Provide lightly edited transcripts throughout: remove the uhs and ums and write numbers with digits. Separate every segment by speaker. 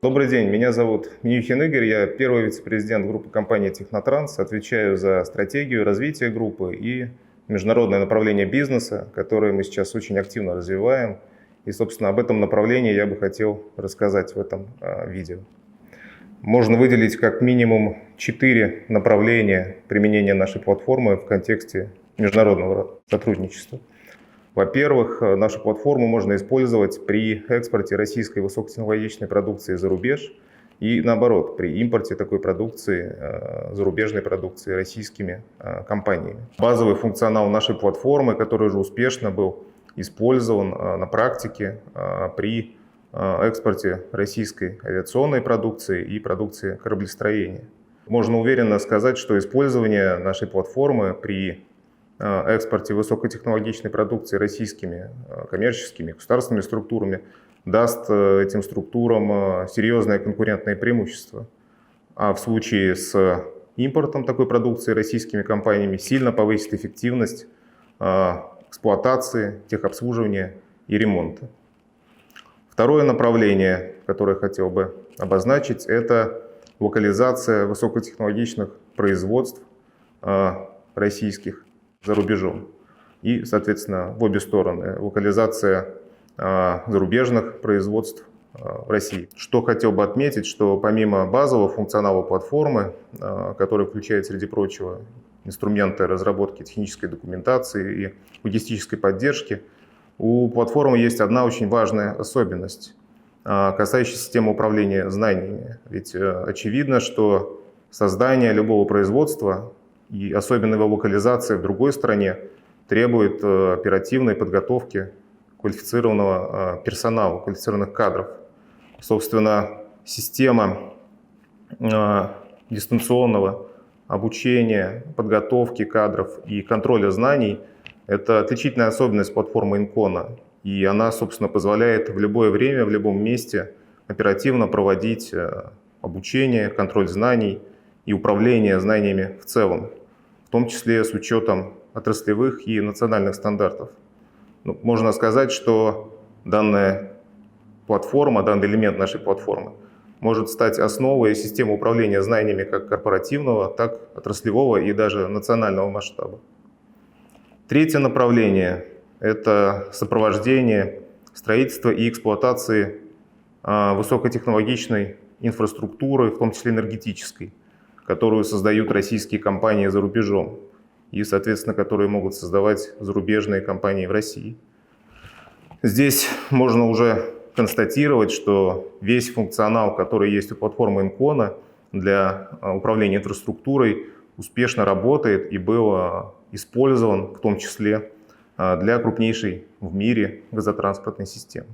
Speaker 1: Добрый день, меня зовут Минюхин Игорь, я первый вице-президент группы компании «Технотранс», отвечаю за стратегию развития группы и международное направление бизнеса, которое мы сейчас очень активно развиваем. И, собственно, об этом направлении я бы хотел рассказать в этом видео. Можно выделить как минимум 4 направления применения нашей платформы в контексте международного сотрудничества. Во-первых, нашу платформу можно использовать при экспорте российской высокотехнологичной продукции за рубеж и наоборот, при импорте такой продукции, зарубежной продукции российскими компаниями. Базовый функционал нашей платформы, который уже успешно был использован на практике при экспорте российской авиационной продукции и продукции кораблестроения. Можно уверенно сказать, что использование нашей платформы при экспорте высокотехнологичной продукции российскими коммерческими государственными структурами даст этим структурам серьезное конкурентное преимущество. А в случае с импортом такой продукции российскими компаниями сильно повысит эффективность эксплуатации, техобслуживания и ремонта. Второе направление, которое я хотел бы обозначить, это локализация высокотехнологичных производств российских за рубежом. И, соответственно, в обе стороны локализация зарубежных производств в России. Что хотел бы отметить, что помимо базового функционала платформы, который включает, среди прочего, инструменты разработки технической документации и логистической поддержки, у платформы есть одна очень важная особенность, касающаяся системы управления знаниями. Ведь очевидно, что создание любого производства и особенно его локализация в другой стране требует оперативной подготовки квалифицированного персонала, квалифицированных кадров. Собственно, система дистанционного обучения, подготовки кадров и контроля знаний – это отличительная особенность платформы Инкона. И она, собственно, позволяет в любое время, в любом месте оперативно проводить обучение, контроль знаний и управление знаниями в целом, в том числе с учетом отраслевых и национальных стандартов. Можно сказать, что данная платформа, данный элемент нашей платформы может стать основой системы управления знаниями как корпоративного, так и отраслевого и даже национального масштаба. Третье направление – это сопровождение строительства и эксплуатации высокотехнологичной инфраструктуры, в том числе энергетической, которую создают российские компании за рубежом и, соответственно, которые могут создавать зарубежные компании в России. Здесь можно уже констатировать, что весь функционал, который есть у платформы Инкона для управления инфраструктурой, успешно работает и был использован в том числе для крупнейшей в мире газотранспортной системы.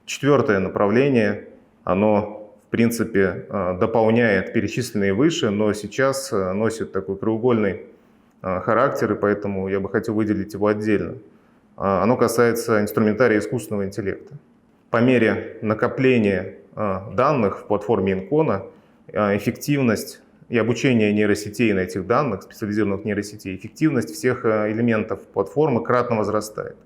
Speaker 1: Четвертое направление, оно в принципе дополняет перечисленные выше, но сейчас носит такой краеугольный характер, и поэтому я бы хотел выделить его отдельно. Оно касается инструментария искусственного интеллекта. По мере накопления данных в платформе Инкона эффективность и обучение нейросетей на этих данных, специализированных нейросетей, эффективность всех элементов платформы кратно возрастает.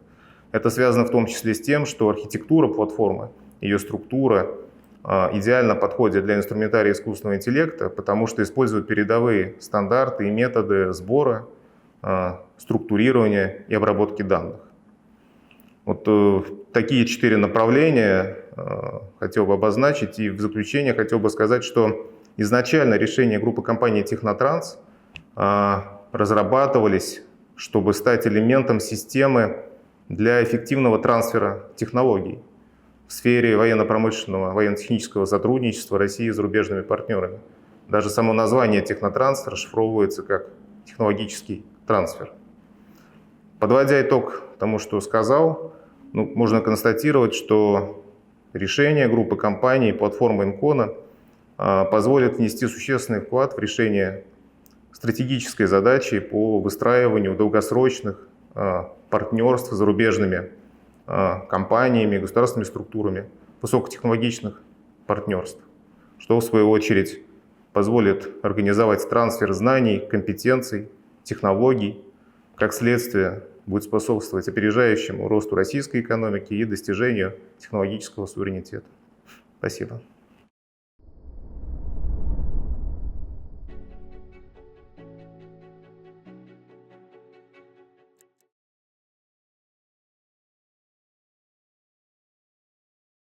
Speaker 1: Это связано в том числе с тем, что архитектура платформы, ее структура идеально подходит для инструментария искусственного интеллекта, потому что используют передовые стандарты и методы сбора, структурирования и обработки данных. Вот такие 4 направления хотел бы обозначить. И в заключение хотел бы сказать, что изначально решения группы компаний «Технотранс» разрабатывались, чтобы стать элементом системы для эффективного трансфера технологий в сфере военно-промышленного, военно-технического сотрудничества России с зарубежными партнерами. Даже само название «Технотранс» расшифровывается как технологический трансфер. Подводя итог тому, что сказал, можно констатировать, что решение группы компаний платформы Инкона позволит внести существенный вклад в решение стратегической задачи по выстраиванию долгосрочных партнерств с зарубежными компаниями, государственными структурами, высокотехнологичных партнерств, что в свою очередь позволит организовать трансфер знаний, компетенций, технологий, как следствие будет способствовать опережающему росту российской экономики и достижению технологического суверенитета. Спасибо.